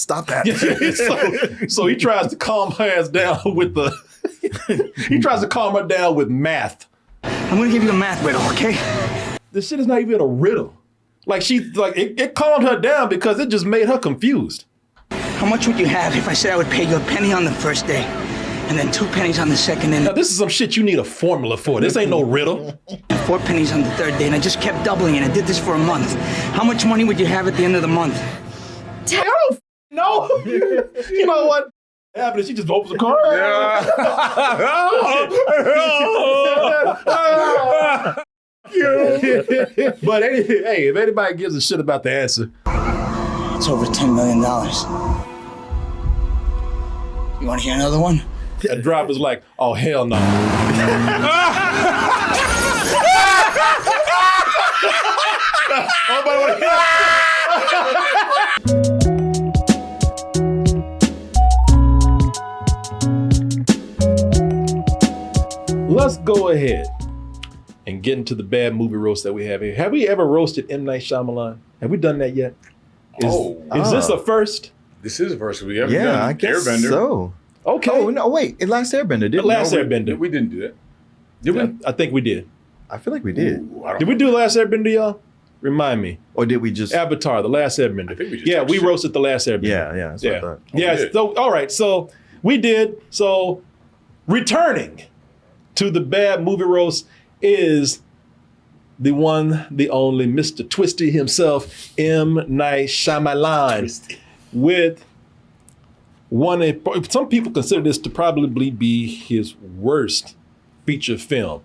Stop that. so he tries to calm her ass down with he tries to calm her down with math. I'm gonna give you a math riddle, okay? This shit is not even a riddle. Like it calmed her down because it just made her confused. How much would you have if I said I would pay you a penny on the first day, and then 2 pennies on the second, Now this is some shit you need a formula for. This ain't no riddle. and 4 pennies on the third day, and I just kept doubling it. I did this for a month. How much money would you have at the end of the month? I don't know. You know what? Happened? She just opens the car. But hey, if anybody gives a shit about the answer, It's over $10 million. You want to hear another one? that driver's like, oh hell no. Let's go ahead and get into the bad movie roast that we have here. Have we ever roasted M Night Shyamalan? Have we done that yet? Is this a first? This is a first we ever Yeah, done. I guess Airbender. so. Okay. Oh, no, wait. It Last Airbender, didn't it? Last Airbender. We didn't do that. Did we? I think we did. I feel like we did. Ooh, I don't Did we do Last Airbender, y'all? Remind me. Or did we just... Avatar, The Last Airbender. I think we just talked we shit. roasted The Last Airbender. Yeah, that's what I thought. Yeah, we did. so, all right, so we did. So returning to the bad movie roast is the one, the only Mr. Twisty himself, M. Night Shyamalan, with some people consider this to probably be his worst feature film,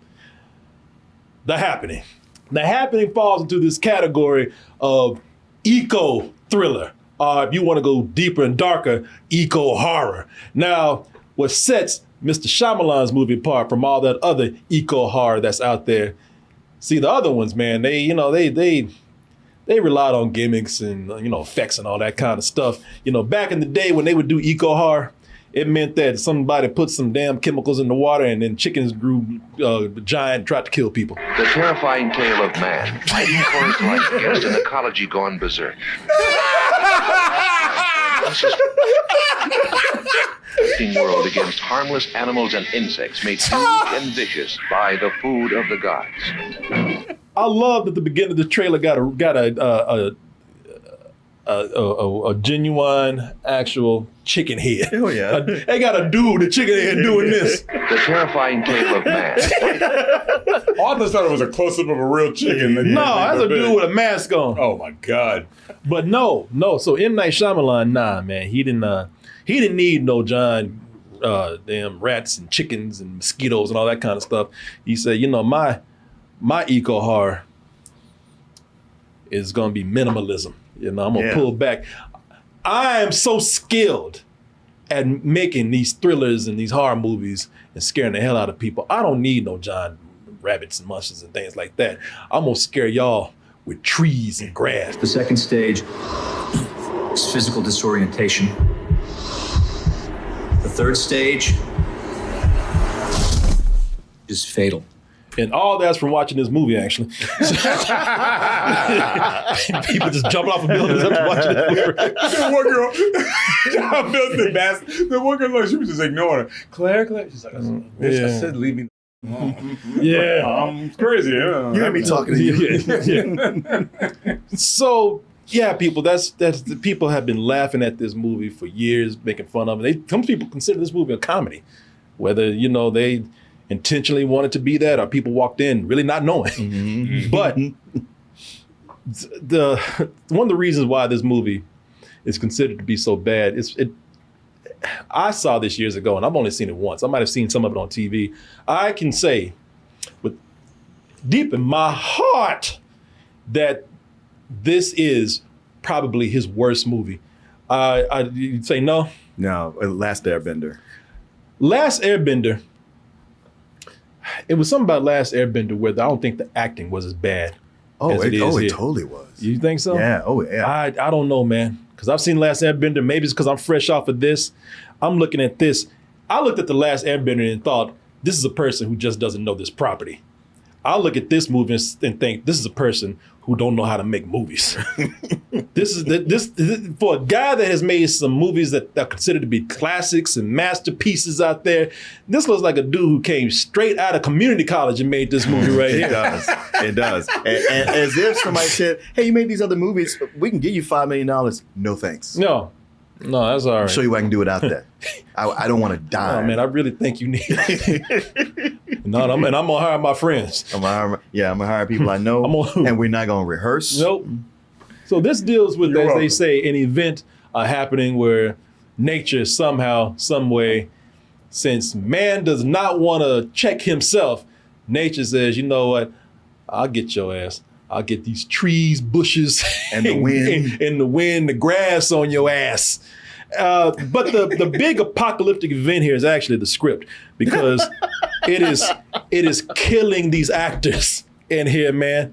The Happening. The Happening falls into this category of eco thriller, or if you want to go deeper and darker, eco horror. Now, what sets Mr. Shyamalan's movie apart from all that other eco horror that's out there? See, the other ones, man, they relied on gimmicks and effects and all that kind of stuff. Back in the day when they would do eco horror, it meant that somebody put some damn chemicals in the water and then chickens grew giant and tried to kill people. The terrifying tale of man fighting for his life against an ecology gone berserk. Fighting world against harmless animals and insects made huge and vicious by the food of the gods. I love that the beginning of the trailer got a genuine, actual chicken head. Oh, yeah. They got a dude, a chicken head, doing this. The terrifying tale of man. I just thought it was a close-up of a real chicken. No, that's a dude with a mask on. Oh my God. But no. So M. Night Shyamalan, nah, man, he didn't need no giant damn rats and chickens and mosquitoes and all that kind of stuff. He said, my eco horror is gonna be minimalism. I'm gonna pull back. I am so skilled at making these thrillers and these horror movies and scaring the hell out of people. I don't need no giant rabbits and monsters and things like that. I'm gonna scare y'all with trees and grass. The second stage is physical disorientation. The third stage is fatal. And all that's from watching this movie, actually. People just jumping off of buildings after watching this movie. The one girl, the one girl, she was just ignoring her. Claire, she's like, bitch, I said leave me alone. Yeah. I'm crazy. Yeah. You heard me talking to you. So, yeah, people, that's the people have been laughing at this movie for years, making fun of it. Some people consider this movie a comedy, whether, they intentionally wanted to be that or people walked in really not knowing. Mm-hmm. But one of the reasons why this movie is considered to be so bad is I saw this years ago and I've only seen it once. I might have seen some of it on TV. I can say with deep in my heart that this is probably his worst movie. You'd say no? No, Last Airbender. Last Airbender, it was something about Last Airbender where I don't think the acting was as bad as it is here. It totally was. You think so? Yeah. Oh, yeah. I don't know, man. Because I've seen Last Airbender. Maybe it's because I'm fresh off of this. I'm looking at this. I looked at the Last Airbender and thought, this is a person who just doesn't know this property. I look at this movie and think this is a person who don't know how to make movies. This for a guy that has made some movies that are considered to be classics and masterpieces out there. This looks like a dude who came straight out of community college and made this movie right here. It does. And as if somebody said, "Hey, you made these other movies. We can give you $5 million." No, thanks. No, that's all right. I'll show you what I can do without that. I don't want to die. Oh man, I really think you need it. No, I'm gonna hire my friends. I'm gonna hire people I know, and we're not gonna rehearse. Nope. So this deals with, as they say, an event happening where nature somehow, some way, since man does not want to check himself, nature says, you know what? I'll get your ass. I'll get these trees, bushes, and the wind, and the wind, the grass on your ass. But the big apocalyptic event here is actually the script, because it is killing these actors in here, man.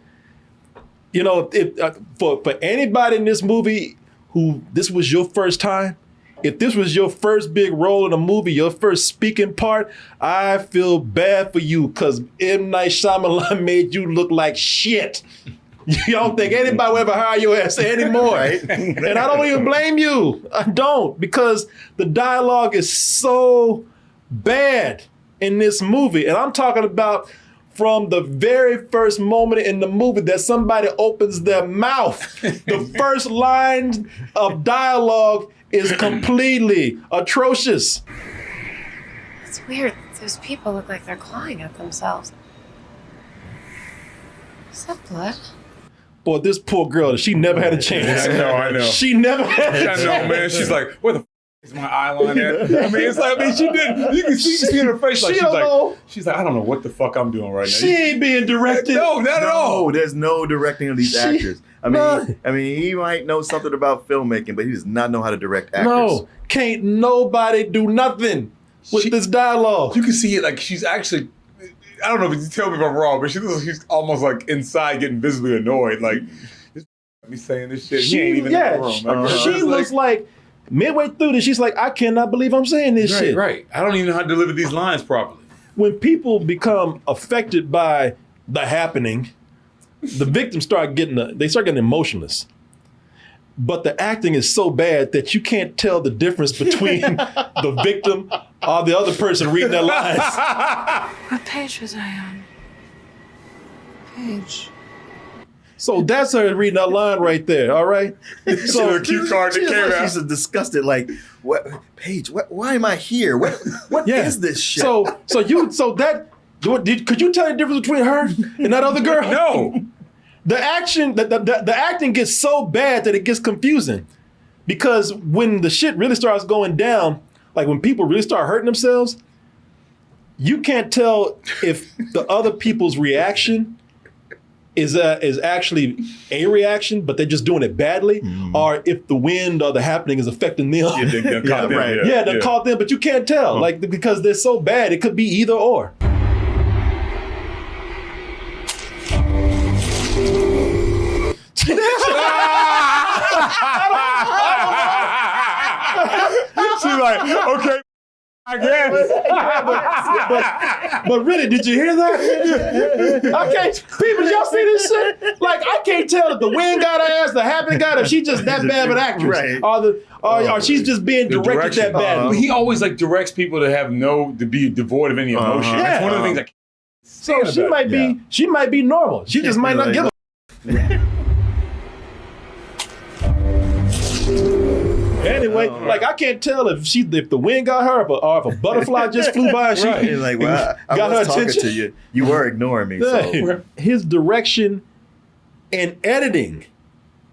You know, for anybody in this movie who this was your first time, if this was your first big role in a movie, your first speaking part, I feel bad for you, because M Night Shyamalan made you look like shit. You don't think anybody will ever hire your ass anymore. Right? And I don't even blame you. I don't, because the dialogue is so bad in this movie. And I'm talking about from the very first moment in the movie that somebody opens their mouth. The first line of dialogue is completely atrocious. It's weird. Those people look like they're clawing at themselves. Is that blood? Boy, this poor girl, she never had a chance. I know. She never had a chance. I know, man. She's like, where the is my eyeline at? I mean, it's like, she did. You can see in her face, like, she's like, I don't know what the fuck I'm doing right now. She ain't being directed. No, not at all. There's no directing of these actors. I mean, he might know something about filmmaking, but he does not know how to direct actors. No, can't nobody do nothing with this dialogue. You can see it, like, she's actually, I don't know if you tell me if I'm wrong, but she looks like she's almost like inside getting visibly annoyed. Like, this me saying this shit. He ain't even in the room. Like, she looks like midway through this, she's like, I cannot believe I'm saying this shit. Right. I don't even know how to deliver these lines properly. When people become affected by the happening, the victims start getting emotionless. But the acting is so bad that you can't tell the difference between the victim or the other person reading their lines. What page was I on? Page. So that's her reading that line right there, all right? So a cue card that came out. She's disgusted, like, what, Paige, why am I here? What is this shit? Could you tell the difference between her and that other girl? No. The acting gets so bad that it gets confusing, because when the shit really starts going down, like when people really start hurting themselves, you can't tell if the other people's reaction is actually a reaction, but they're just doing it badly, or if the wind or the happening is affecting them. They're caught them. They're caught them, but you can't tell, like, because they're so bad. It could be either or. She's like, okay, I guess. But really, did you hear that? I can't. People, y'all see this shit? Like, I can't tell if the wind got her ass, the happening got her, if she's just that bad of an actress, right? Or she's just being directed that bad. He always like directs people to be devoid of any emotion. That's one of the things I can't So she might be normal. She just might not give a. Anyway, like, I can't tell if the wind got her or if a butterfly just flew by and she like, well, I got was her talking attention. to you. You were ignoring me. So. His direction and editing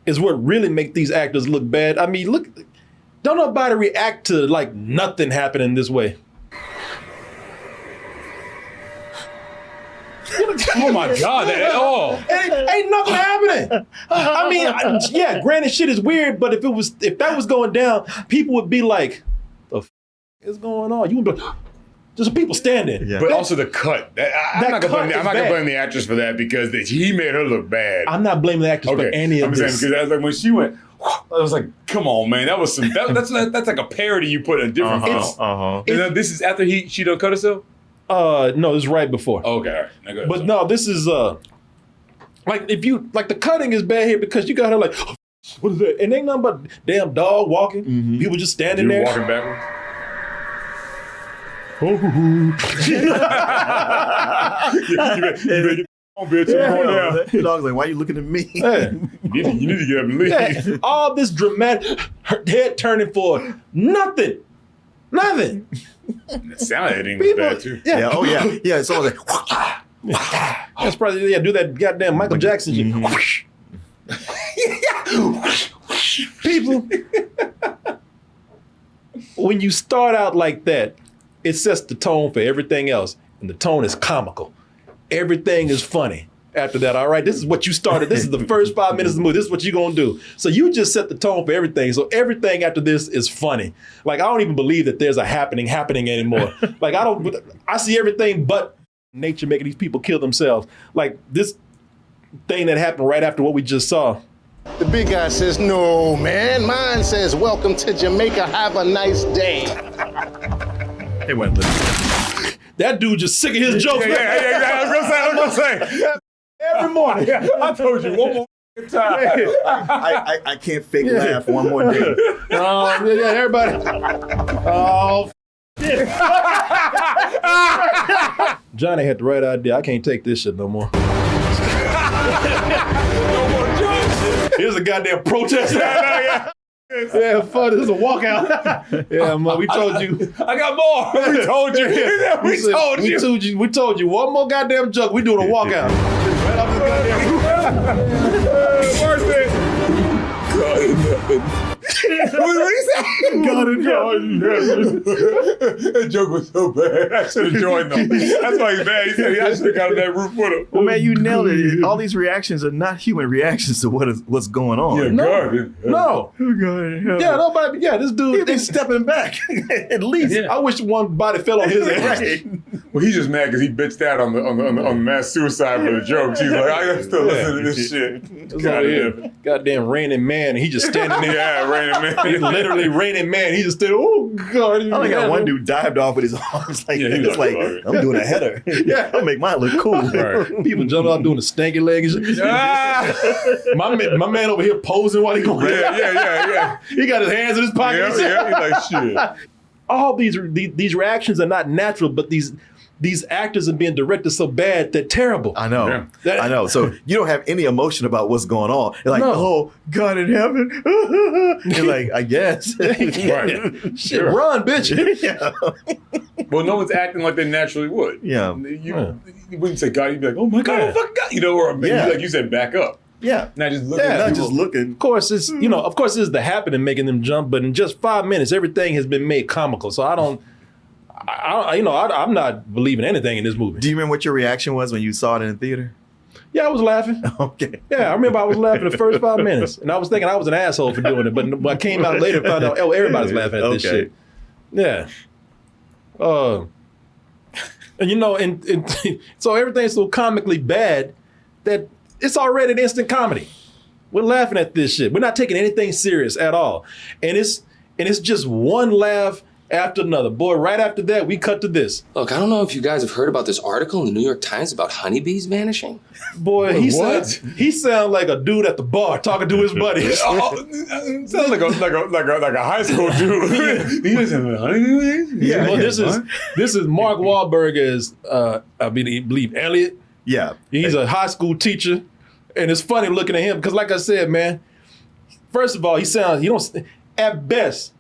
is what really make these actors look bad. I mean, look, don't nobody react to like nothing happening this way. Oh my God! Ain't nothing happening. I mean, yeah, granted, shit is weird, but if that was going down, people would be like, "The f is going on?" You would be like, "There's people standing." Yeah. But also the cut. I'm not gonna blame the actress for that, because he made her look bad. I'm not blaming the actress for any of this. I'm saying, because I was like, when she went, I was like, "Come on, man, that was that's like a parody you put in a different film." And then this is after she done cut herself. No, it's right before. Okay, all right. Now go ahead, But sorry. no, this is like if you like the cutting is bad here because you got her like what is that? And ain't nothing but damn dog walking. People just standing You're there. walking backwards. Oh, Bitch, The dog's like, why are you looking at me? yeah. you need to get up and leave. Yeah. All this dramatic head turning for nothing. Nothing. It sounded like it was People, bad too. yeah. Yeah, oh yeah. Yeah, it's always like, That's probably do that goddamn Michael Jackson shit. Whoosh. People, when you start out like that, it sets the tone for everything else, and the tone is comical. Everything is funny. After that, all right, this is what you started. This is the first 5 minutes of the movie. This is what you're gonna do. So you just set the tone for everything. So everything after this is funny. Like I don't even believe that there's a happening anymore. Like I see everything but nature making these people kill themselves. Like this thing that happened right after what we just saw. The big guy says, no, man. Mine says, welcome to Jamaica. Have a nice day. they went listening. That dude just sick of his jokes. Yeah. I was gonna say. Every morning. I told you one more time. I can't fake laugh one more day. Everybody. Oh, shit. Johnny had the right idea. I can't take this shit no more. No more jokes. Here's a goddamn protest. Yeah, fuck, this is a walkout. Yeah, man, we told you. I got more. We told you. We told you one more goddamn joke. We doing a walkout. Right off this goddamn roof. Worst thing. What did he say? God in heaven. That joke was so bad. I should have joined them. That's why he's bad. He said I should have got on that roof with him. Well, man, you nailed it. All these reactions are not human reactions to what's going on. Yeah, God. No. Oh, God in heaven. Yeah, nobody. Yeah, this dude. He's been stepping back, at least. I wish one body fell on his ass. Right. Well, he's just mad because he bitched out on the mass suicide for the jokes. He's like, I gotta still listen to this shit. It's over here. Goddamn raining man. And he just standing there. Yeah, raining man. He's literally raining man. He just stood. Oh God! I only got one dude dived off with his arms like Yeah, he that. It's was like, sorry. I'm doing a header. Yeah. I'll make mine look cool. Right. People jumping out doing the stanky leg and shit. My man over here posing while he going. Yeah. He got his hands in his pockets. Yeah, he's like, shit. All these reactions are not natural, but these actors are being directed so bad they're terrible. I know. Yeah. I know. So you don't have any emotion about what's going on. You're like, No. oh, God in heaven. You're like, I guess. Right. Shit, Sure. run, bitch. Yeah. Well, no one's acting like they naturally would. Yeah. You wouldn't say God, you'd be like, oh my God, Yeah. oh fucking God. You know, or maybe Yeah. like you said, back up. Yeah. Not just looking Yeah, at Not people. just looking. Of course, it's of course, it's the happening making them jump, but in just 5 minutes, everything has been made comical. So I'm not believing anything in this movie. Do you remember what your reaction was when you saw it in the theater? Yeah, I was laughing. Okay. Yeah, I remember I was laughing the first 5 minutes, and I was thinking I was an asshole for doing it. But when I came out later and found out, everybody's laughing at this Okay. shit. Yeah. And and so everything's so comically bad that it's already an instant comedy. We're laughing at this shit. We're not taking anything serious at all, and it's just one laugh after another. Boy, right after that, we cut to this. Look, I don't know if you guys have heard about this article in the New York Times about honeybees vanishing. Boy, he sound like a dude at the bar talking to his buddies. Sounds like a high school dude. You guys have a honeymoon? Yeah, well, this is Mark Wahlberg as I believe Elliot. Yeah. He's a high school teacher, and it's funny looking at him because, like I said, man, first of all, at best,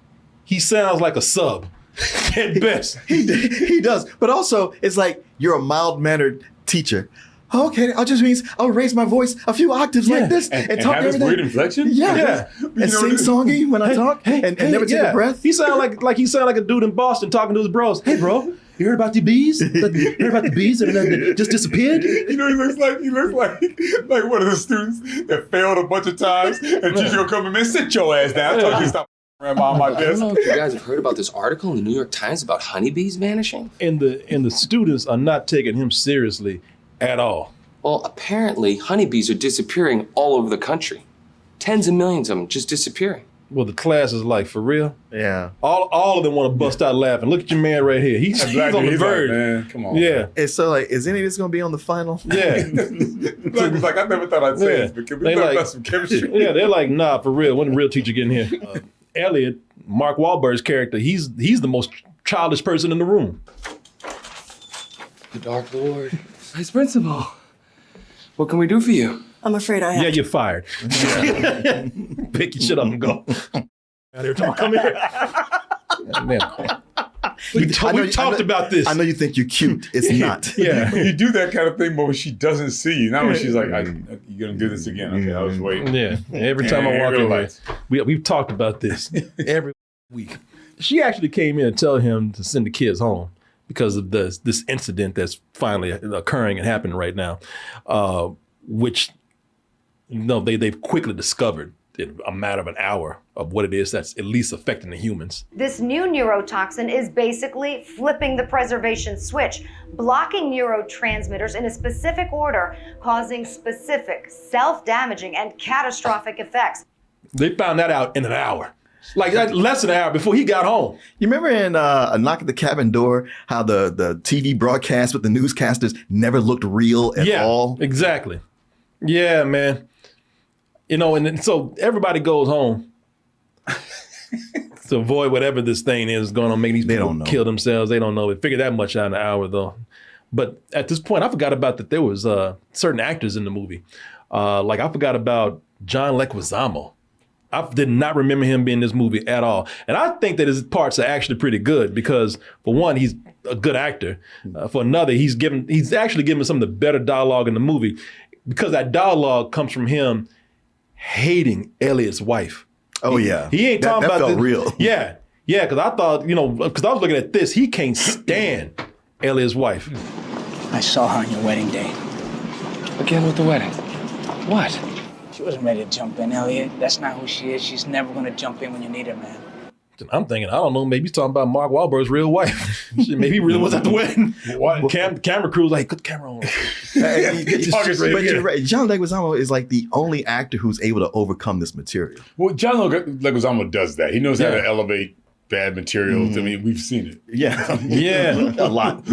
he sounds like a sub. At best, He does. But also, it's like you're a mild-mannered teacher. Okay, I'll raise my voice a few octaves like this and talk have this everything. weird inflection? Yeah. And sing-songy when I talk and never take a breath. He sound like a dude in Boston talking to his bros. Hey, bro, you heard about the bees? You heard about the bees that just disappeared? You know, he looks like one of the students that failed a bunch of times, and teacher will come in and sit your ass down. I told you to stop around my I don't desk. know if you guys have heard about this article in the New York Times about honeybees vanishing. And the students are not taking him seriously at all. Well, apparently, honeybees are disappearing all over the country. Tens of millions of them just disappearing. Well, the class is like, for real? Yeah. All of them want to bust out laughing. Look at your man right here. He's on the verge. Like, man, come on. Yeah. And so, like, is any of this going to be on the final? Yeah. He's like, I never thought I'd say this, but can we talk about some chemistry? Yeah, they're like, nah, for real. When the real teacher getting here? Elliot, Mark Wahlberg's character, he's the most childish person in the room. The Dark Lord. Vice Principal. What can we do for you? I'm afraid I have Yeah, you're fired. Pick your shit up and go. Out here, come here. We talked about this. I know you think you're cute. It's not. Yeah. You do that kind of thing, but when she doesn't see you, not when she's like, you're going to do this again. Okay, I was waiting. Yeah. Every time I walk away, we've talked about this every week. She actually came in and tell him to send the kids home because of this incident that's finally occurring and happening right now, which they've quickly discovered in a matter of an hour of what it is that's at least affecting the humans. This new neurotoxin is basically flipping the preservation switch, blocking neurotransmitters in a specific order, causing specific self-damaging and catastrophic effects. They found that out in an hour. Like less than an hour before he got home. You remember in A Knock at the Cabin Door, how the TV broadcast with the newscasters never looked real at all? Exactly. Yeah, man. And then, so everybody goes home to avoid whatever this thing is going to make these people kill themselves. They don't know. They figured that much out in an hour, though. But at this point, I forgot about that there was certain actors in the movie. Like I forgot about John Leguizamo. I did not remember him being in this movie at all. And I think that his parts are actually pretty good because, for one, he's a good actor. For another, he's actually given some of the better dialogue in the movie because that dialogue comes from him hating Elliot's wife. Oh, yeah. He ain't talking about that felt this. real. Yeah. Yeah, because I thought, because I was looking at this, he can't stand Elliot's wife. I saw her on your wedding day. Again with the wedding. What? She wasn't ready to jump in, Elliot. That's not who she is. She's never going to jump in when you need her, man. I'm thinking, I don't know, maybe he's talking about Mark Wahlberg's real wife. Maybe he really was at the wedding. Camera crew was like, put the camera on. But you're right. John Leguizamo is like the only actor who's able to overcome this material. Well, John Leguizamo does that. He knows how to elevate bad materials. I mean, we've seen it. Yeah. Yeah. A lot.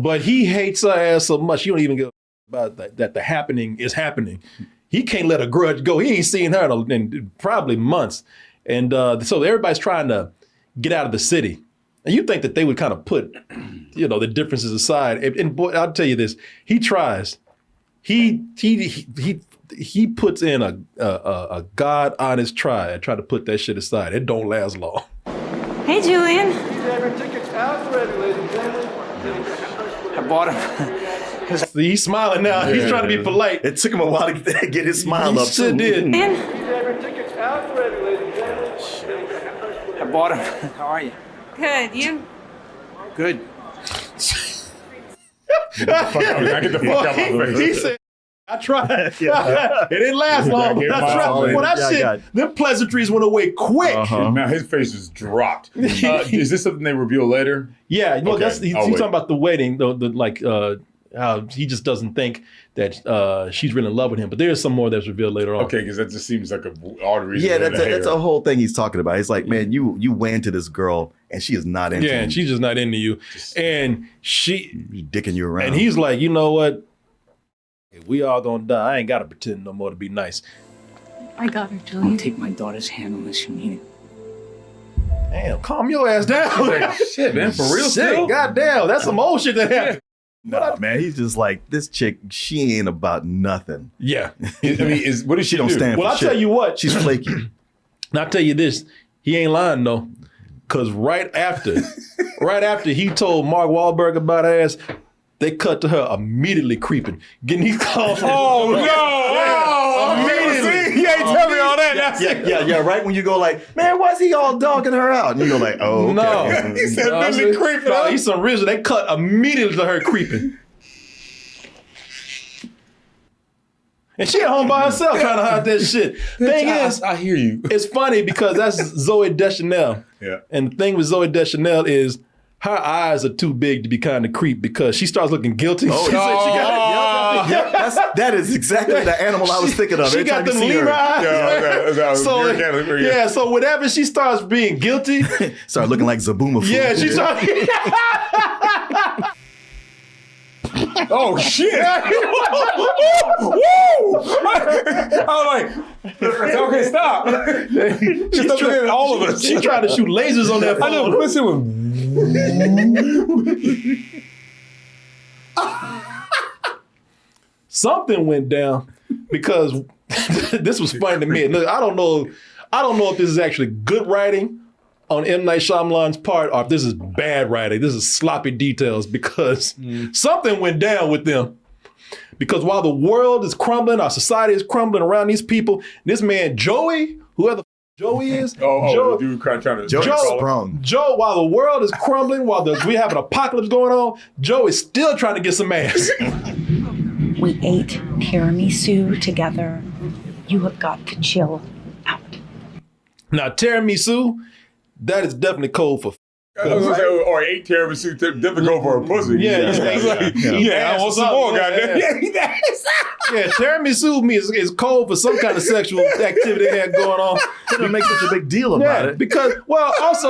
But he hates her ass so much, you don't even get about that the happening is happening. He can't let a grudge go. He ain't seen her in probably months. And so everybody's trying to get out of the city. And you think that they would kind of put, the differences aside. And boy, I'll tell you this, he tries. He puts in a God honest try to put that shit aside. It don't last long. Hey, Julian. tickets out already, ladies and gentlemen. I bought him. See, he's smiling now. He's trying to be polite. It took him a while to get his smile up. He sure did. Tickets out already, ladies and gentlemen. I bought him. How are you? Good. You? Good. I get the fuck out of my face. He said, I tried. It didn't last long. That's right. Well, that shit, them pleasantries went away quick. Now his face is dropped. Is this something they reveal later? Yeah, well, Okay, he's talking about the wedding, how he just doesn't think that she's really in love with him. But there's some more that's revealed later on. Okay, because that just seems like an odd reason. Yeah, that's a whole thing he's talking about. He's like, man, you went into this girl and she is not into you. Yeah, and she's just not into you. And she's dicking you around. And he's like, you know what? We all gonna die. I ain't gotta pretend no more to be nice. I got her, Julian. Don't take my daughter's hand unless you mean it. Damn, calm your ass down. Shit, man, for real. Shit, goddamn, that's some old shit that happened. Nah, man, he's just like, this chick, she ain't about nothing. Yeah. I mean, what does she don't do? stand Well, for I'll shit. tell you what. She's flaky. And I'll tell you this, he ain't lying though. Cause right after he told Mark Wahlberg about her ass, they cut to her immediately creeping. Getting these calls from Immediately. He ain't tell me all that. Yeah, right when you go like, man, why's he all dogging her out? And you go like, oh, okay. No. He said immediately creeping. No, he's some reason. They cut immediately to her creeping. And she at home by herself trying to hide that shit. Thing is, I hear you. it's funny because that's Zoe Deschanel. Yeah. And the thing with Zoe Deschanel is her eyes are too big to be kind of creep because she starts looking guilty. Oh, She said she got That is exactly the animal I was thinking of. She Every got time you them see her. lemur eyes. So whenever she starts being guilty, start looking like Zabuma. Yeah, she starts. Oh shit! Woo! I was like, okay, stop. She's trying all of us. She tried to shoot lasers on that phone. I know, listen with. Something went down because this was funny to me. Look, I don't know if this is actually good writing on M Night Shyamalan's part or if this is bad writing. This is sloppy details because something went down with them. Because while the world is crumbling, our society is crumbling around these people, this man Joey, whoever Joey is, the dude trying to Joe, while the world is crumbling, while we have an apocalypse going on, Joe is still trying to get some ass. We ate tiramisu together. You have got to chill out. Now, tiramisu, that is definitely code for. Or ate tiramisu, difficult for a pussy. Yeah, I want some more, goddamn. Yeah, tiramisu is code for some kind of sexual activity they had going on. They don't make such a big deal about it. Because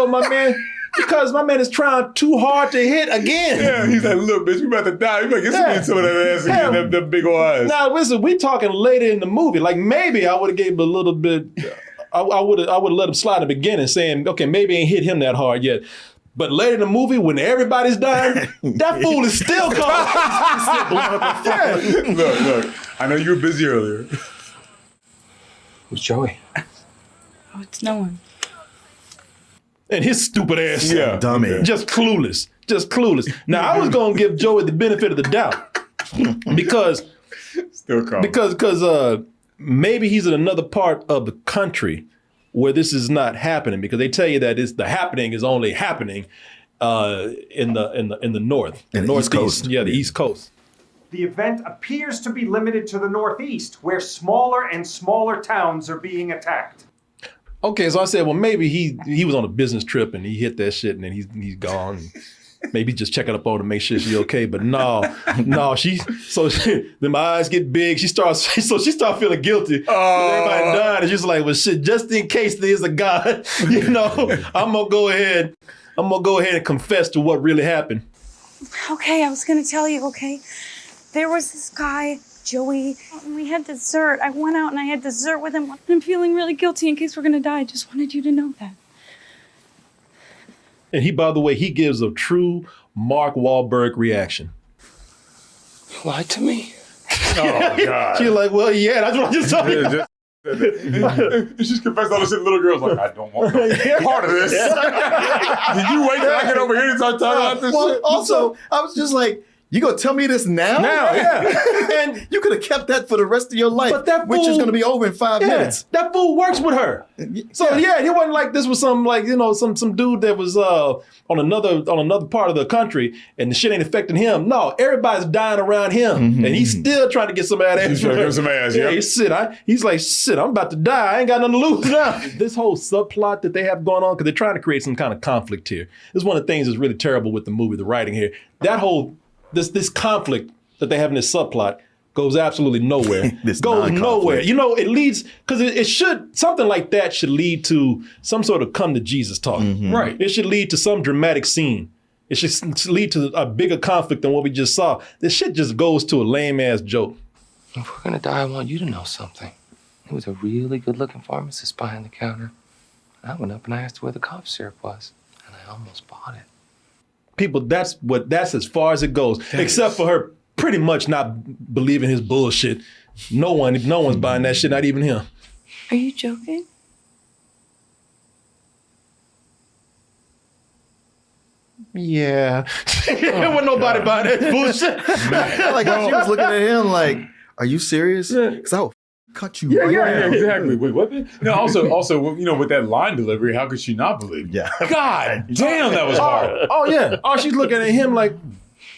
my man is trying too hard to hit again. Yeah, he's like, look, bitch, we about to die. We better get some of that ass again, them big old eyes. Now, listen, we talking later in the movie. Like, maybe I would have gave him a little bit, I would have let him slide in the beginning saying, okay, maybe I ain't hit him that hard yet. But later in the movie, when everybody's dying, that fool is still calling. Look, I know you were busy earlier. Who's Joey? Oh, it's no one. And his stupid ass. Yeah. Dummy. Just clueless. Now, I was going to give Joey the benefit of the doubt. because maybe he's in another part of the country where this is not happening, because they tell you that the happening is only happening in the north, the northeast, East Coast. Yeah, the East Coast. The event appears to be limited to the Northeast, where smaller and smaller towns are being attacked. Okay, so I said, well, maybe he was on a business trip and he hit that shit and then he's gone. Maybe just checking up on her to make sure she's okay. But no, then my eyes get big. She starts feeling guilty. Everybody died. And she's like, well, shit, just in case there's a God, I'm gonna go ahead and confess to what really happened. Okay, I was gonna tell you, okay? There was this guy, Joey, and we had dessert. I went out and I had dessert with him. I'm feeling really guilty in case we're gonna die. I just wanted you to know that. And he, by the way, he gives a true Mark Wahlberg reaction. You lied to me? Oh, God. She's like, well, yeah, that's what I just told you. She's confessed all this shit. Little girl's like, I don't want no part of this. Did you wait till I get over here and start talking about this shit? Also, I was just like, you gonna tell me this now? Yeah. And you could have kept that for the rest of your life, which is gonna be over in 5 minutes. That fool works with her. So he wasn't like this was some dude that was on another part of the country and the shit ain't affecting him. No, everybody's dying around him, and he's still trying to get some of that ass. He's trying to give some ass. Yeah, he's like, shit, I'm about to die. I ain't got nothing to lose now. This whole subplot that they have going on, because they're trying to create some kind of conflict here. This is one of the things that's really terrible with the movie, the writing here. That whole this conflict that they have in this subplot goes absolutely nowhere. Goes nowhere. It leads, because it should, something like that should lead to some sort of come to Jesus talk. Right. It should lead to some dramatic scene. It should lead to a bigger conflict than what we just saw. This shit just goes to a lame ass joke. If we're gonna die, I want you to know something. There was a really good looking pharmacist behind the counter. I went up and I asked where the cough syrup was, and I almost bought it. People, that's as far as it goes, except for her pretty much not believing his bullshit. No one's buying that shit, not even him. Are you joking? Yeah. There wasn't nobody buying that bullshit. Like, she was looking at him like, are you serious? Because I will cut you right now. Yeah, exactly. Wait, what? No, also, with that line delivery, how could she not believe? Yeah. God damn, that was hard. Oh, yeah. Oh, she's looking at him like,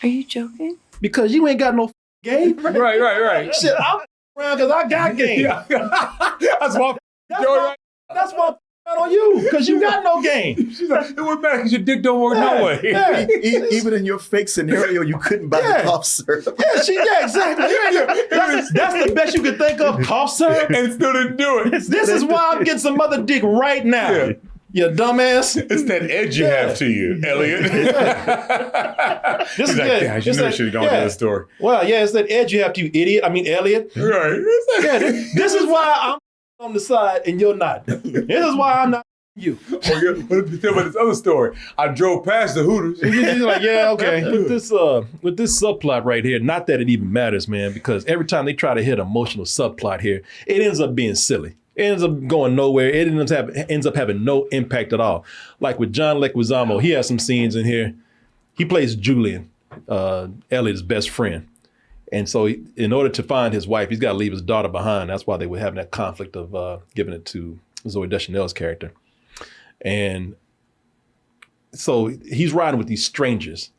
are you joking? Because you ain't got no game. Right. Shit, I'm around because I got game. Yeah. That's why on you because you got no game. She's like, it wouldn't matter because your dick don't work no way. Yeah. Even in your fake scenario, you couldn't buy the cough syrup. Yeah, exactly. That's the best you could think of, cough syrup. And still didn't do it. This is why I'm getting some other dick right now. Yeah. You dumbass. It's that edge you have to you, Elliot. This is like, good. gosh, you should have gone to the store. Well, yeah, it's that edge you have to, you idiot. I mean, Elliot. Right. Yeah, this is why I'm on the side and you're not. This is why I'm not you. Tell me this other story. I drove past the Hooters. He's like, yeah, okay. With this subplot right here, not that it even matters, man, because every time they try to hit an emotional subplot here, it ends up being silly. It ends up going nowhere. It ends up having no impact at all. Like with John Leguizamo, he has some scenes in here. He plays Julian, Elliot's best friend. And so in order to find his wife, he's got to leave his daughter behind. That's why they were having that conflict of giving it to Zooey Deschanel's character. And so he's riding with these strangers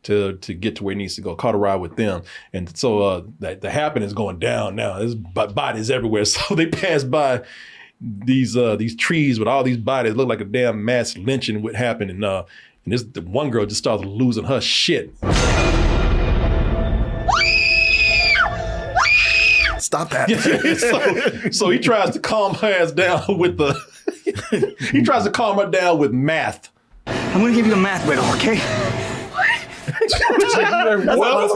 to get to where he needs to go, caught a ride with them. And so the happening is going down now. There's bodies everywhere. So they pass by these trees with all these bodies. Look like a damn mass lynching would happen. And the one girl just starts losing her shit. Stop that. So he tries to calm her ass down with he tries to calm her down with math. I'm gonna give you a math riddle, okay? Well,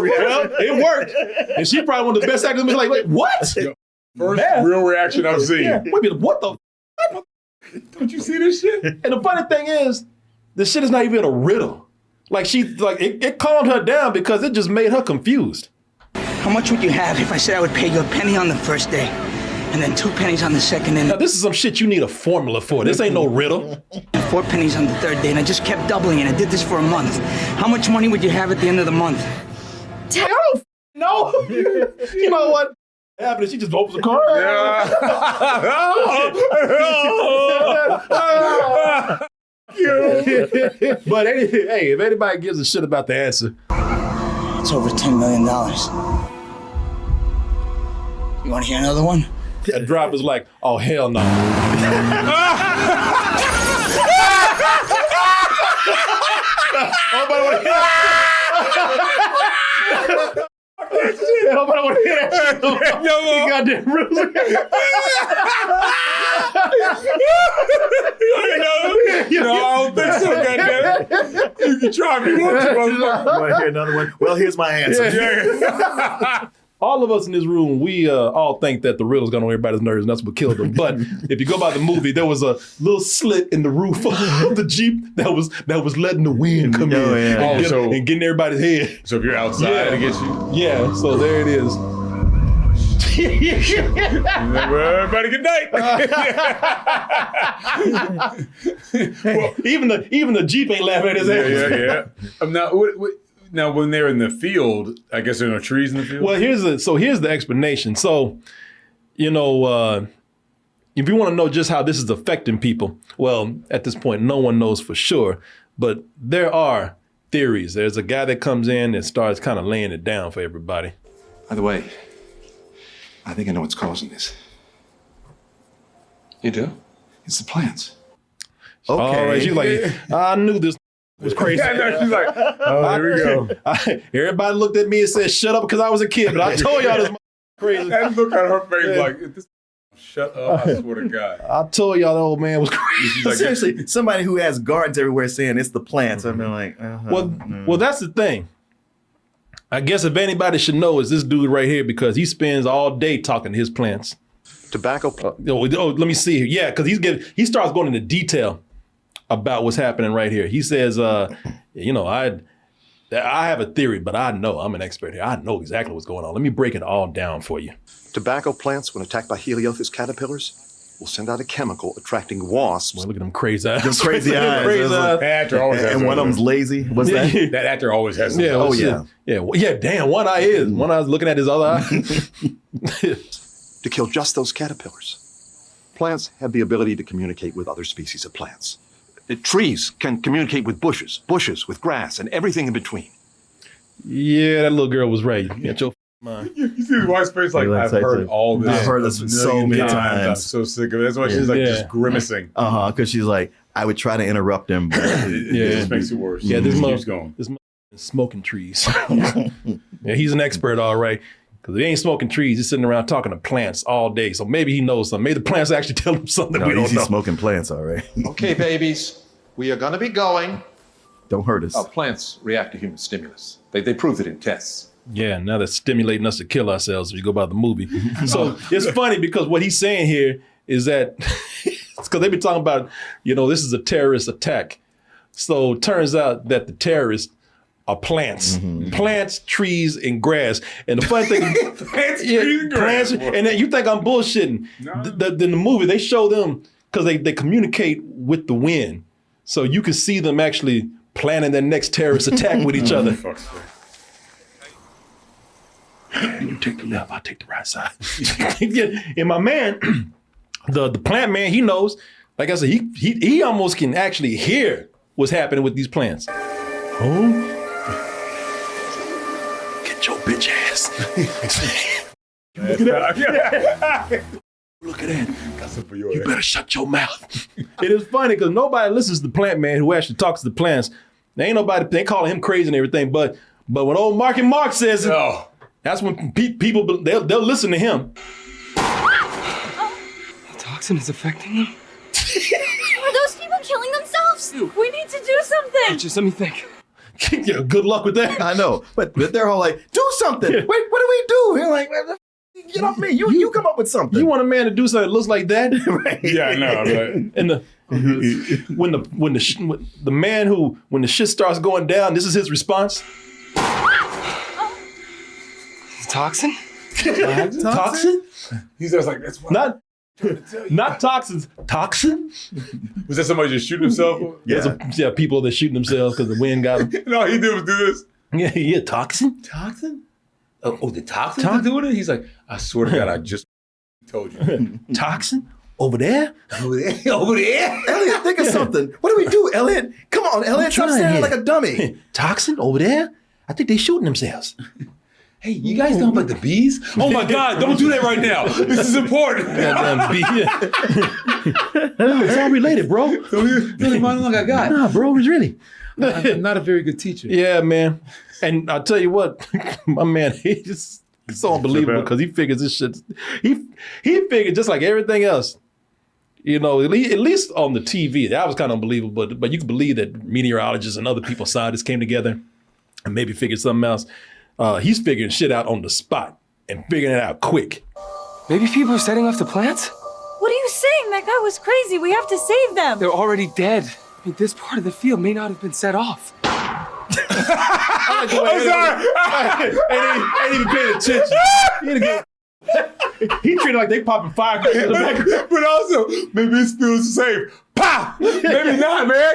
it worked. And she probably one of the best actors. Like, wait, what? First real reaction I've seen. Yeah. Wait a minute, what the? Don't you see this shit? And the funny thing is, the shit is not even a riddle. Like it calmed her down because it just made her confused. How much would you have if I said I would pay you a penny on the first day, and then 2 pennies on the second, and now this is some shit you need a formula for. This ain't no riddle. 4 pennies on the third day, and I just kept doubling it. I did this for a month. How much money would you have at the end of the month? I don't know. You know what happened? She just opens the car. But hey, if anybody gives a shit about the answer, it's over $10 million. You want to hear another one? That driver's like, oh hell no. Nobody want to hear Nobody want to hear that shit. No more. You goddamn rules. No, I don't think so, goddamn. You can try if you want to, motherfucker. Want to hear another one? Well, here's my answer. Yeah. All of us in this room, we all think that the riddle's got on everybody's nerves and that's what killed them. But if you go by the movie, there was a little slit in the roof of the Jeep that was letting the wind come in and getting everybody's head. So if you're outside, it gets you? Yeah, so there it is. Everybody, good night. Well, even the Jeep ain't laughing at his ass. Yeah. Now, when they're in the field, I guess there are no trees in the field? Well, here's the explanation. So, if you want to know just how this is affecting people, well, at this point, no one knows for sure, but there are theories. There's a guy that comes in and starts kind of laying it down for everybody. By the way, I think I know what's causing this. You do? It's the plants. Okay. All right, she's like, I knew this was crazy. Yeah, no, she's like, oh, here we go. Everybody looked at me and said, shut up, because I was a kid, but I told y'all this crazy. And look at her face like, shut up, I swear to God. I told y'all the old man was crazy. Like, seriously, somebody who has gardens everywhere saying it's the plants. I've been like, Well, that's the thing. I guess if anybody should know is this dude right here because he spends all day talking to his plants. Tobacco. Let me see here. Yeah, because he starts going into detail about what's happening right here. He says, I have a theory, but I know I'm an expert here. I know exactly what's going on. Let me break it all down for you. Tobacco plants, when attacked by Heliothis caterpillars, will send out a chemical attracting wasps. Well, look at them crazy eyes. Them crazy eyes. That actor always has and one of them's lazy. What's that? That actor always has some. Yeah, damn, one eye is. One eye's looking at his other eye. To kill just those caterpillars. Plants have the ability to communicate with other species of plants. Trees can communicate with bushes with grass, and everything in between. Yeah, that little girl was right. Get your mind. You see his wife's face like, I've heard all this. I've heard this so many times. I'm so sick of it. That's why she's like just grimacing. Because she's like, I would try to interrupt him, but it just makes it worse. Yeah, this keeps going. This smoking trees. Yeah, he's an expert, all right. Because he ain't smoking trees, he's sitting around talking to plants all day. So maybe he knows something. Maybe the plants actually tell him something we don't know. He's smoking plants, all right. Okay, babies, we are going to be going. Don't hurt us. Plants react to human stimulus. They proved it in tests. Yeah, now they're stimulating us to kill ourselves if you go by the movie. So it's funny because what he's saying here is that, because they've been talking about, this is a terrorist attack. So it turns out that the terrorists are plants. Plants, trees, and grass. And the funny thing is, plants, trees, and grass. And then you think I'm bullshitting. No. In the movie, they show them, because they communicate with the wind. So you can see them actually planning their next terrorist attack with each other. You take the left, I'll take the right side. And my man, the plant man, he knows. Like I said, he almost can actually hear what's happening with these plants. Oh, get your bitch ass. Look at that. Look at that. You better shut your mouth. It is funny because nobody listens to the plant man who actually talks to the plants. There ain't nobody, they calling him crazy and everything, but when old Marky Mark says it, that's when people, they'll listen to him. The toxin is affecting them? Are those people killing themselves? We need to do something. Just let me think. Yeah, good luck with that. I know, but they're all like, do something. Wait, what do we do? You're like, get off me. You come up with something. You want a man to do something that looks like that? Right. Yeah, I know. Right. And when the man who, when the shit starts going down, this is his response. Toxin? Toxin? He's just like, that's what not toxins. Toxin? Was that somebody just shooting himself? Yeah, people that shooting themselves because the wind got them. And all he did was do this. Yeah, toxin? Toxin? Oh, the toxin doing it? He's like, I swear to God, I just told you. Toxin? Over there? Over there? Elliot, think of something. What do we do, Elliot? Come on, Elliot. Stop standing like a dummy. Toxin? Over there? I think they shooting themselves. Hey, you guys know about the bees? Oh my God, don't do that right now. This is important. Goddamn bee. It's all related, bro. Really, mind like I got. Nah, bro, it's really. I'm not a very good teacher. Yeah, man. And I'll tell you what, my man, he's so unbelievable because he figures this shit. He figured just like everything else. At least on the TV, that was kind of unbelievable. But you can believe that meteorologists and other people, scientists came together and maybe figured something else. He's figuring shit out on the spot and figuring it out quick. Maybe people are setting off the plants? What are you saying? That guy was crazy. We have to save them. They're already dead. I mean, this part of the field may not have been set off. I'm sorry. Ain't even paying attention. He treated like they popping firecrackers in the back. But also, maybe this feels safe. Pow! Maybe not, man.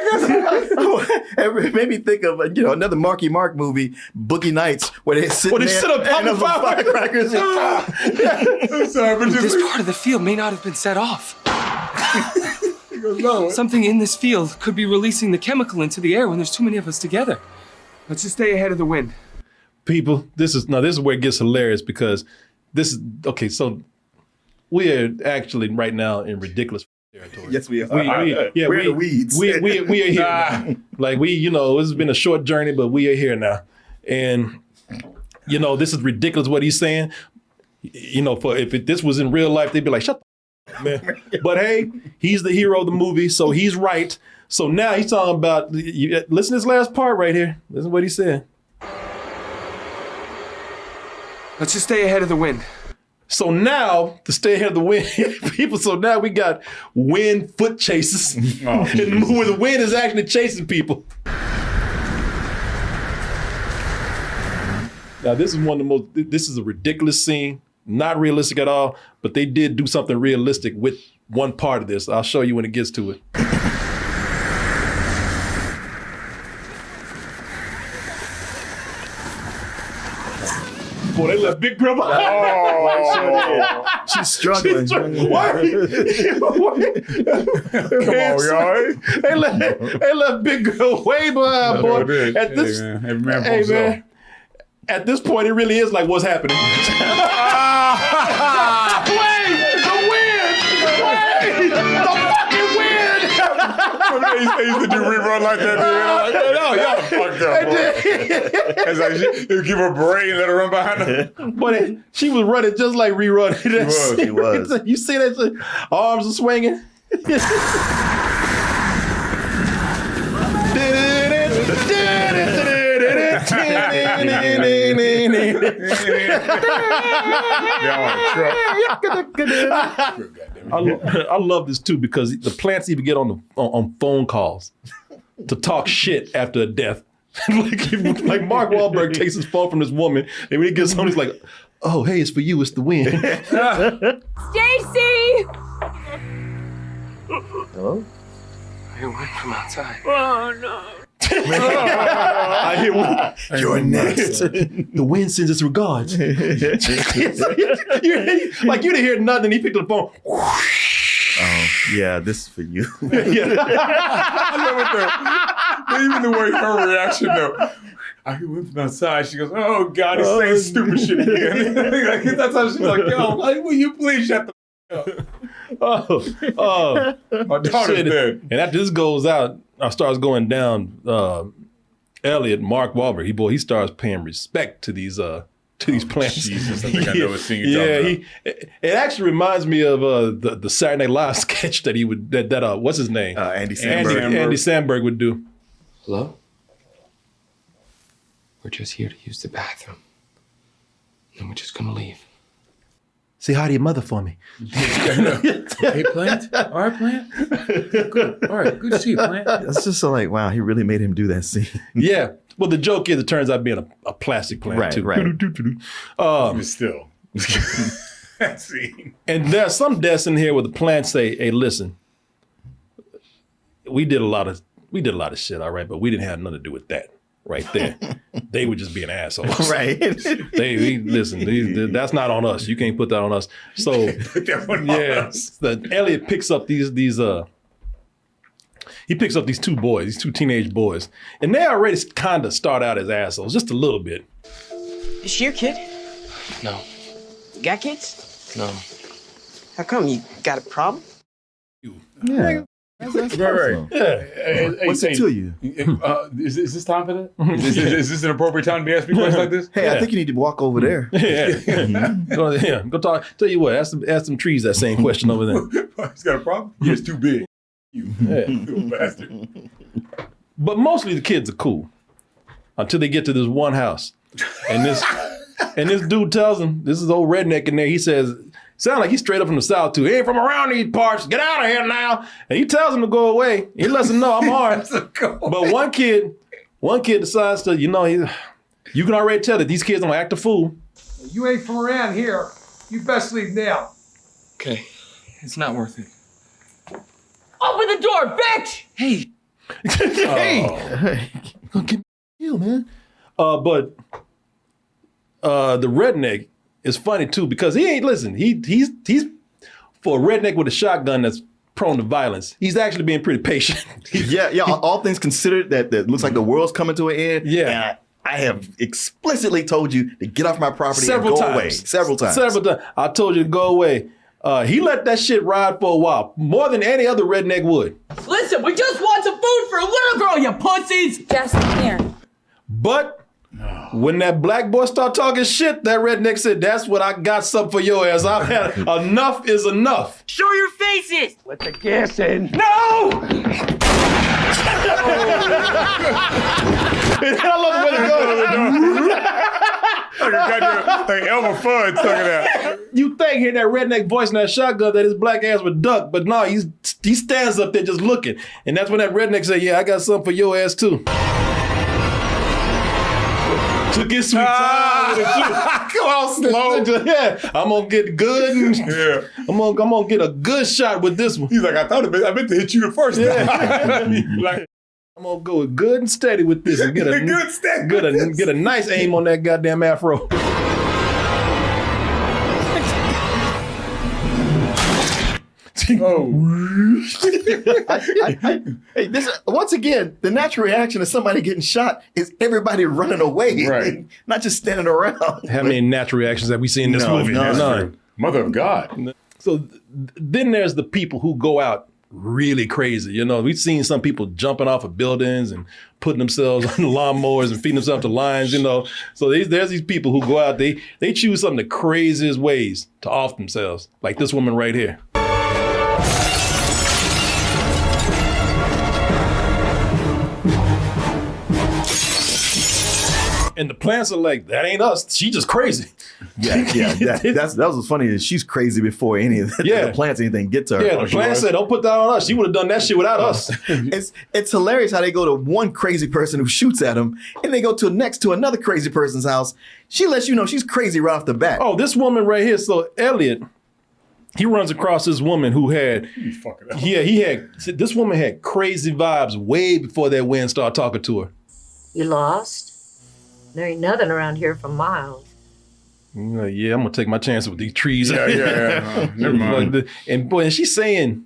It made me think of another Marky Mark movie, Boogie Nights, where they sit up popping firecrackers. I'm sorry, but This part of the field may not have been set off. Something in this field could be releasing the chemical into the air when there's too many of us together. Let's just stay ahead of the wind. People, this is where it gets hilarious because this is okay. So we are actually right now in ridiculous territory. Yes, we are. We're in the weeds. We are here now. Like this has been a short journey, but we are here now. And this is ridiculous what he's saying. If this was in real life, they'd be like, shut the man. But hey, he's the hero of the movie, so he's right. So now he's talking about, listen to this last part right here. Listen to what he said. Let's just stay ahead of the wind. So now, to stay ahead of the wind, people, so now we got wind foot chases in the movie where the wind is actually chasing people. Now, this is a ridiculous scene, not realistic at all, but they did do something realistic with one part of this. I'll show you when it gets to it. Boy, they left Big Girl behind. Oh, she's struggling. Come on, y'all. They left Big Girl way behind, boy. Hey, man. Every man for himself. at this point, it really is like, what's happening? Wait, the wind! Wait, the fucking wind! They used to do rerun like that. I'm like, man, y'all fucked up, bro. It's like you give her a brain, let her run behind her. But she was running just like rerunning. She was. You see that shit? Arms are swinging. I love this too because the plants even get on phone calls to talk shit after a death. like Mark Wahlberg takes his phone from this woman, and when he gets home, he's like, "Oh, hey, it's for you. It's the wind." Stacy! Hello? I hear wind from outside. Oh no. I hear wind. You're next. The wind sends its regards. You didn't hear nothing. He picked up the phone. Oh, yeah, this is for you. I love it though. Even the way her reaction though. I hear wind from outside. She goes, "Oh God, he's saying stupid shit again." That's how she's like, "Yo, will you please shut the up?" My daughter's dead. And after this goes out, starts going down. Elliot, Mark Wahlberg, he starts paying respect to these plants. Jesus, I think I know what scene you're talking about. It actually reminds me of the Saturday Night Live sketch that he would what's his name? Andy Samberg. Andy Samberg would do. Hello? We're just here to use the bathroom. And we're just gonna leave. Say hi to your mother for me. Hey, Plant. All right, Plant. Good. All right, good to see you, Plant. That's just so like, wow, he really made him do that scene. Yeah. Well, the joke is it turns out being a plastic plant too. Right. But still. That scene. And there's some deaths in here where the plants say, "Hey, listen, we did a lot of shit, all right, but we didn't have nothing to do with that." Right there, they were just being assholes. Right. Listen, that's not on us. You can't put that on us. So Elliot picks up these two boys, these two teenage boys, and they already kind of start out as assholes, just a little bit. Is she your kid? No. You got kids? No. How come? You got a problem? Yeah. That's right. Yeah. What's it to you? Is this time for that? Is this an appropriate time to be asking me questions like this? Hey, I think you need to walk over there. Go talk. Tell you what, ask some trees that same question over there. He's got a problem? Yeah, it's too big. You little bastard. But mostly the kids are cool until they get to this one house, and this dude tells them, this is old redneck in there. He says, sound like he's straight up from the South too. He ain't from around these parts. Get out of here now. And he tells him to go away. He lets him know I'm hard. But one kid decides to, you can already tell that these kids don't act a fool. You ain't from around here. You best leave now. Okay. It's not worth it. Open the door, bitch! Hey. Hey. Gonna get you, man. But the redneck is funny too because he ain't listen. He's for a redneck with a shotgun that's prone to violence. He's actually being pretty patient. Yeah. All things considered, that looks like the world's coming to an end. Yeah. And I have explicitly told you to get off my property and go away. Several times. I told you to go away. He let that shit ride for a while, more than any other redneck would. Listen, we just want some food for a little girl, you pussies! Justin, here. But when that black boy started talking shit, that redneck said, "That's what I got something for your ass. I've had enough is enough." Show your faces! Let the gas in. No! I love the way they go. Like Elmer Fudd tugging out. You think hearing that redneck voice and that shotgun that his black ass would duck, but no, he stands up there just looking. And that's when that redneck said, "Yeah, I got something for your ass too." Took his sweet time with it too. Come on, slow. Yeah, I'm gonna get good. And I'm gonna get a good shot with this one. He's like, I meant to hit you the first time. Like, I'm gonna go good and steady with this and get a get a nice aim on that goddamn afro. Hey, this once again, the natural reaction of somebody getting shot is everybody running away, Right. not just standing around. How many natural reactions have we seen in this movie? None. Mother of God. So then there's the people who go out really crazy. You know, we've seen some people jumping off of buildings and putting themselves on lawnmowers and feeding themselves to lions, you know. So there's these people who go out, they choose some of the craziest ways to off themselves. Like this woman right here. And the plants are like, that ain't us. She just crazy. Yeah. That was what's funny is she's crazy before any of the plants anything get to her. Yeah, the plant said, don't put that on us. She would have done that shit without us. It's hilarious how they go to one crazy person who shoots at them, and they go to next to another crazy person's house. She lets you know she's crazy right off the bat. Oh, this woman right here. So Elliot, he runs across this woman who had, this woman had crazy vibes way before that wind started talking to her. You lost? There ain't nothing around here for miles. Yeah, I'm gonna take my chances with these trees. Yeah. Never mind. And she's saying,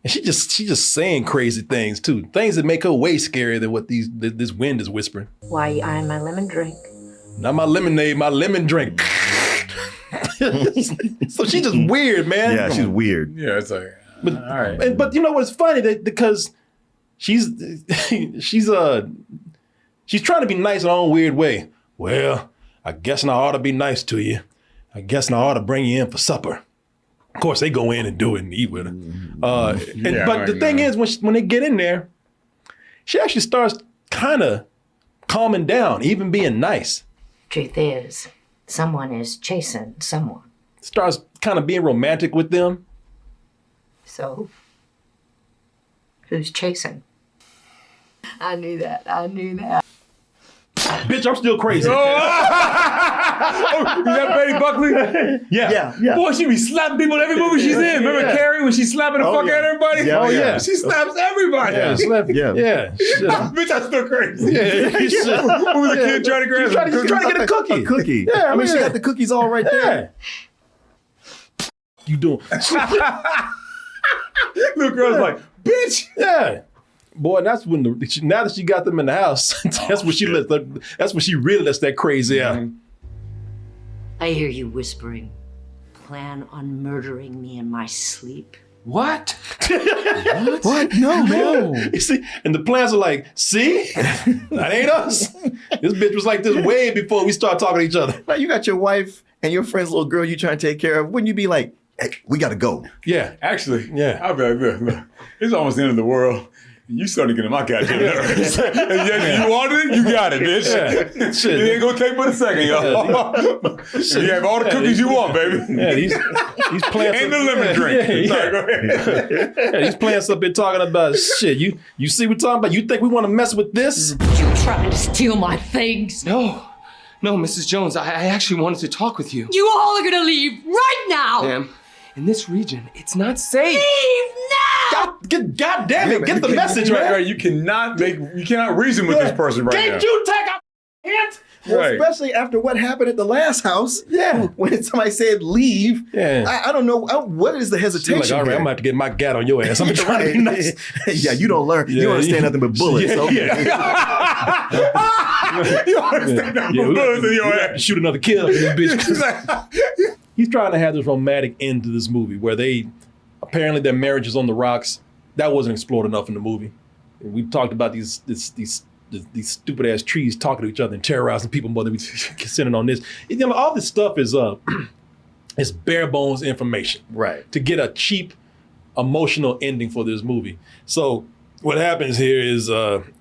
and she's just saying crazy things too. Things that make her way scarier than what this wind is whispering. Why you eyeing my lemon drink? Not my lemonade, my lemon drink. So she's just weird, man. Yeah, she's weird. Yeah, it's like, but, all right. But you know what's funny? Because she's trying to be nice in her own weird way. Well, I guess I ought to be nice to you. I guess I ought to bring you in for supper. Of course, they go in and do it and eat with her. But the thing is, when they get in there, she actually starts kind of calming down, even being nice. Truth is, someone is chasing someone. Starts kind of being romantic with them. So, who's chasing? I knew that. Bitch, I'm still crazy. Is that Betty Buckley? Yeah. Boy, she be slapping people in every movie she's in. Remember Carrie when she's slapping the fuck out of everybody? Yeah. She slaps everybody. Yeah. Bitch, I'm still crazy. Yeah. Who was a kid trying to grab Trying to get a cookie. A cookie. Yeah, I mean, she got the cookies all right there. You doing? Little girl's like, bitch. Yeah. Boy, that's when now that she got them in the house, that's when she really lets that crazy out. I hear you whispering. Plan on murdering me in my sleep. What? What? No, man. You see, and the plans are like, see, that ain't us. This bitch was like this way before we start talking to each other. Now you got your wife and your friend's little girl you trying to take care of. Wouldn't you be like, hey, we gotta go? Yeah. Actually, yeah. I'll be like, look, it's almost the end of the world. You starting to get on my goddamn nerves. And yes, you wanted it, you got it, bitch. Yeah. Shit. It ain't gonna take but a second, y'all. You have all the cookies you want, baby. Yeah, these plants and the lemon drink. Sorry, go ahead. Yeah, these plants up here talking about shit. You see what we're talking about? You think we want to mess with this? You trying to steal my things? No, Mrs. Jones, I actually wanted to talk with you. You all are gonna leave right now! Ma'am, in this region, it's not safe. Leave now! God damn it, get the message right. Right, you cannot reason with this person right now. Can't you take a hint? Well, Right. especially after what happened at the last house. Yeah. When somebody said leave. Yeah. I don't know. What is the hesitation? She's like, all right, I'm gonna have to get my gat on your ass. I'm trying to be nice. Yeah, you don't learn. You don't understand nothing but bullets. Yeah, Okay. You understand that bullets in your ass. Shoot another kill in this bitch. He's trying to have this romantic end to this movie where apparently their marriage is on the rocks. That wasn't explored enough in the movie. We've talked about these stupid ass trees talking to each other and terrorizing people more than we centered on this. You know, all this stuff is it's bare bones information, right? To get a cheap emotional ending for this movie. So what happens here is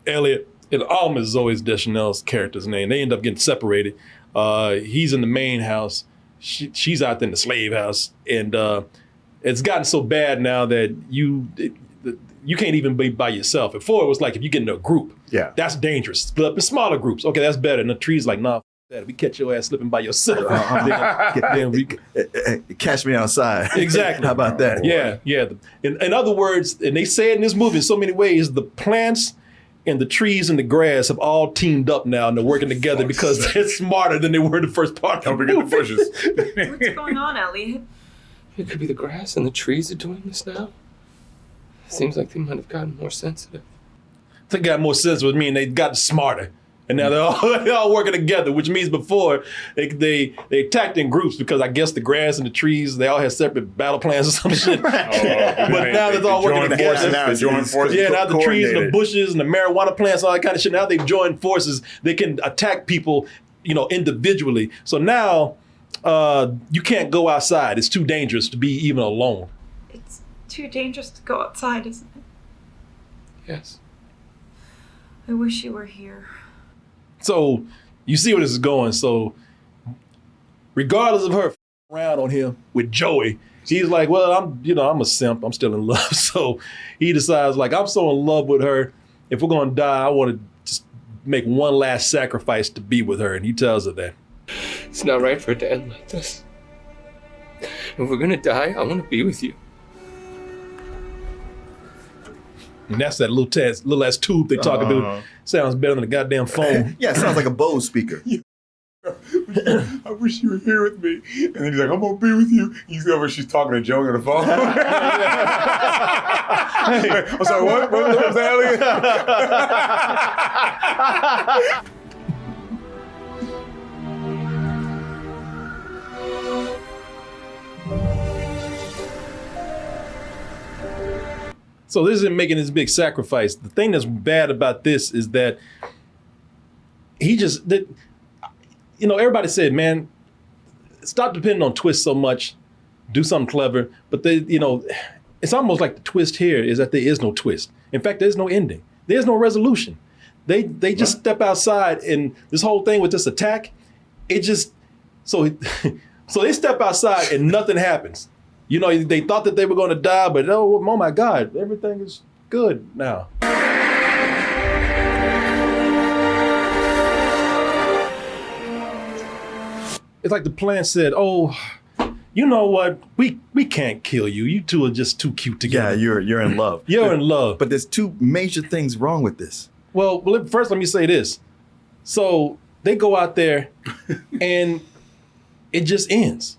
Elliot, and Alma is Zoe Deschanel's character's name. They end up getting separated. He's in the main house. She's out there in the slave house, and it's gotten so bad now that you can't even be by yourself. Before it was like if you get in a group, that's dangerous. Split up in smaller groups. Okay, that's better. And the tree's like, nah, that. We catch your ass slipping by yourself. then we catch me outside. Exactly. How about that? Yeah. In other words, and they say it in this movie in so many ways, the plants and the trees and the grass have all teamed up now and they're working together because they're smarter than they were in the first part. Don't forget the bushes. What's going on, Elliot? It could be the grass and the trees are doing this now. It seems like they might have gotten more sensitive. They got more sense with me and they got smarter. And now they're all working together, which means before they attacked in groups because I guess the grass and the trees, they all had separate battle plans or some shit. But now they're all working together. Now the trees and the bushes and the marijuana plants, all that kind of shit. Now they've joined forces. They can attack people, individually. So now you can't go outside. It's too dangerous to be even alone. It's too dangerous to go outside, isn't it? Yes. I wish you were here. So you see where this is going. So regardless of her around on him with Joey, he's like, well, I'm a simp. I'm still in love. So he decides, like, I'm so in love with her. If we're going to die, I want to just make one last sacrifice to be with her. And he tells her that. It's not right for it to end like this. If we're going to die, I want to be with you. And that's that little ass tube they talking to. Sounds better than a goddamn phone. Yeah, it sounds like a Bose speaker. I wish you were here with me. And then he's like, I'm going to be with you. You see when she's talking to Joey on the phone. I'm sorry, what was that, Elliot? So this isn't making this big sacrifice. The thing that's bad about this is that everybody said, man, stop depending on twists so much, do something clever. But it's almost like the twist here is that there is no twist. In fact, there's no ending. There's no resolution. They just step outside, and this whole thing with this attack, so they step outside and nothing happens. They thought that they were going to die, but oh my God, everything is good now. It's like the plant said, oh, you know what? We can't kill you. You two are just too cute together. Yeah, you're in love. You're in love. But there's two major things wrong with this. Well, first let me say this. So they go out there and it just ends.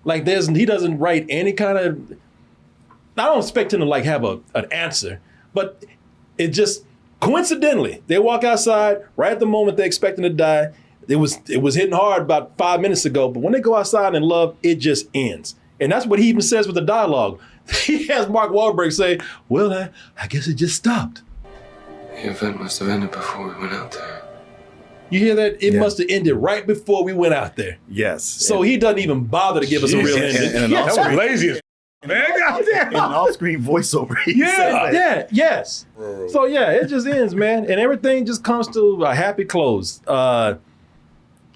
Like he doesn't write any kind of, I don't expect him to like have an answer, but it just coincidentally, they walk outside right at the moment they're expecting to die. It was hitting hard about 5 minutes ago, but when they go outside in love, it just ends. And that's what he even says with the dialogue. He has Mark Wahlberg say, well, I guess it just stopped. The event must have ended before we went out there. You hear that? It must have ended right before we went out there. Yes. So he doesn't even bother to give us a real ending. And that was lazy as man. And an off-screen voiceover. Yes. So it just ends, man. And everything just comes to a happy close.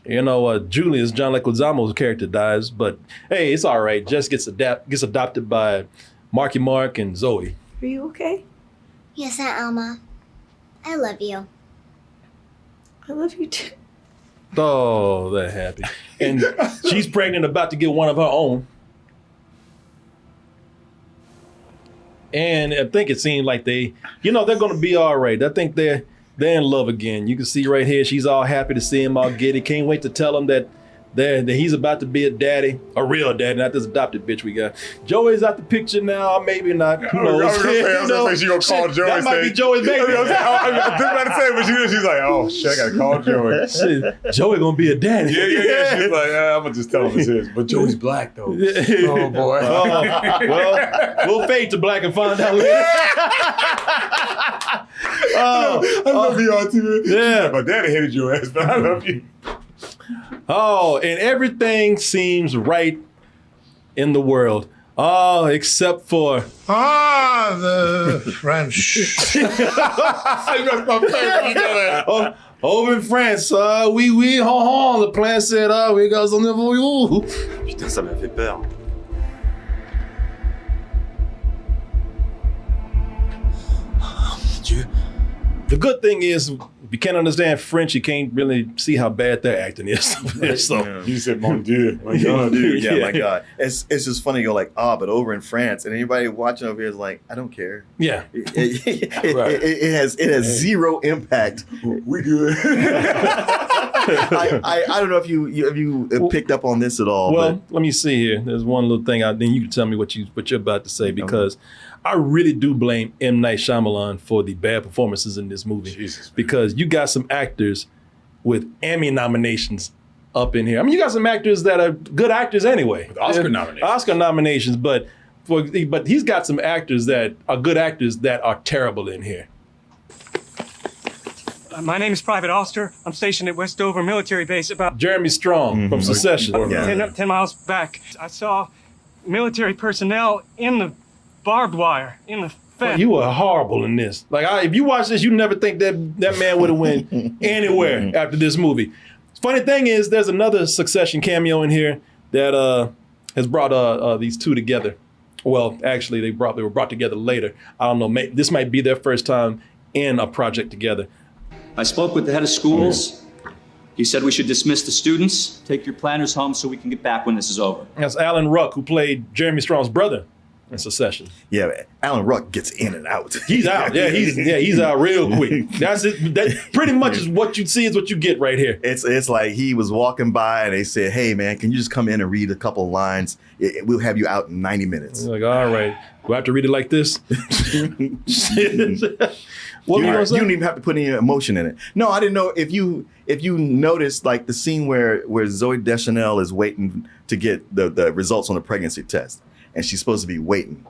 Julius, John Leguizamo's character dies, but hey, it's all right. Jess gets adopted by Marky Mark and Zoe. Are you okay? Yes, Aunt Alma. I love you. I love you too. Oh, they're happy. And she's pregnant, about to get one of her own. And I think it seemed like they're going to be all right. I think they're in love again. You can see right here, she's all happy to see him all giddy. Can't wait to tell him that he's about to be a daddy, a real daddy, not this adopted bitch we got. Joey's out the picture now, maybe not. Who knows? I was gonna say she gonna call Joey. That might be Joey's baby. I was about to say, but she's like, oh shit, I gotta call Joey. Shit, Joey gonna be a daddy. Yeah. She's like, I'm gonna just tell him it's his. But Joey's black though. Oh boy. Well, we'll fade to black and find out later. I love you, Auntie. Yeah. My daddy hated your ass, but I love you. Oh, and everything seems right in the world. Oh, except for... the French. That's my favorite. Over in France, oui, le plan said, we got something for you. Putain, ça m'a fait peur. Oh, mon Dieu. The good thing is, if you can't understand French, you can't really see how bad their acting is. So You said, mon Dieu. My God. Dude, yeah, my God. It's just funny to go like, but over in France, and anybody watching over here is like, I don't care. Yeah. It has zero impact. We good. I don't know if you picked up on this at all. Well, let me see here. There's one little thing out. Then you can tell me what you're about to say, because I really do blame M Night Shyamalan for the bad performances in this movie. Because you got some actors with Emmy nominations up in here. I mean, you got some actors that are good actors anyway. With Oscar nominations. Oscar nominations, but he's got some actors that are good actors that are terrible in here. My name is Private Oster. I'm stationed at Westover Military Base about Jeremy Strong from Succession. 10 miles back. I saw military personnel in the barbed wire, in the fence. Well, you were horrible in this. Like, if you watch this, you never think that man would have went anywhere after this movie. Funny thing is, there's another Succession cameo in here that has brought these two together. Well, actually, they were brought together later. I don't know. This might be their first time in a project together. I spoke with the head of schools. He said we should dismiss the students, take your planners home so we can get back when this is over. That's Alan Ruck, who played Jeremy Strong's brother in Succession. Yeah, Alan Ruck gets in and out. He's out. Yeah, he's out real quick. That's it. That pretty much is what you see is what you get right here. It's like he was walking by and they said, "Hey man, can you just come in and read a couple of lines? We'll have you out in 90 minutes." Like, all right, do I have to read it like this? What you don't even have to put any emotion in it. No, I didn't know if you noticed like the scene where Zooey Deschanel is waiting to get the results on the pregnancy test, and she's supposed to be waiting,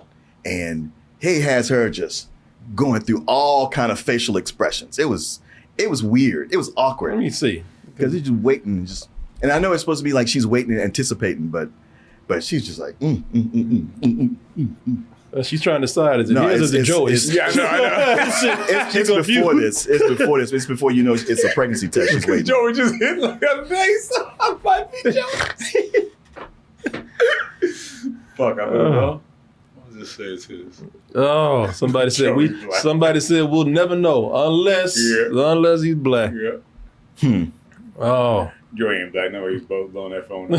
and he has her just going through all kind of facial expressions. It was weird. It was awkward. Let me see, because he's just waiting, and I know it's supposed to be like she's waiting and anticipating, but she's just like. She's trying to decide, is it his or the Joey's? Yeah, I know. It's before this. It's before this. It's before you know it's a pregnancy test. She's waiting. Joey just hit like a face. I might be Joey. Fuck, I don't know. What does it say it's his? Oh, somebody said we'll never know unless he's black. Yeah. Oh. Joey ain't black. No, he's both blowing that phone.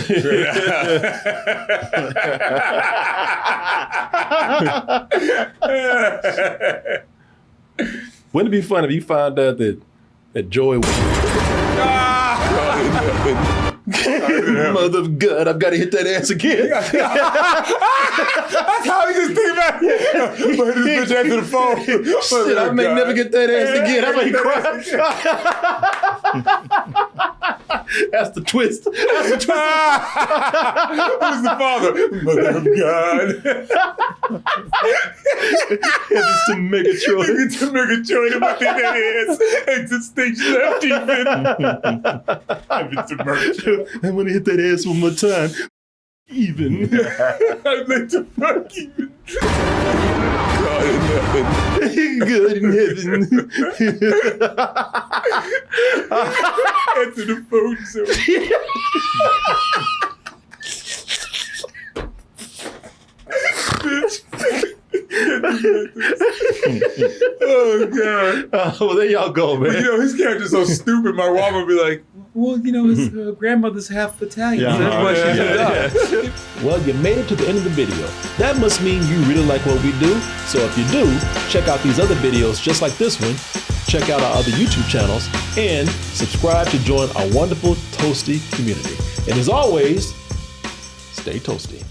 Wouldn't it be funny if you found out that Joey Mother of God, I've got to hit that ass again. That's how he just think about it. But this bitch answer the phone. Shit, I may never get that ass again. I may cry. That's the twist. That's the twist. Who's the father? Mother of God. It's to Megatroid. It's to Megatroid. I'm going to take that ass. Exit station left, even. It's to Megatroid. I want to hit that ass one more time. Even. I'd like to fuck even. God in heaven. Answer the phone, so. Oh, God. Well, there y'all go, man. But, his character's so stupid. My mom would be like, well, his grandmother's half Italian. Yeah, so that's why she's a Well, you made it to the end of the video. That must mean you really like what we do. So if you do, check out these other videos just like this one. Check out our other YouTube channels and subscribe to join our wonderful Toasty community. And as always, stay toasty.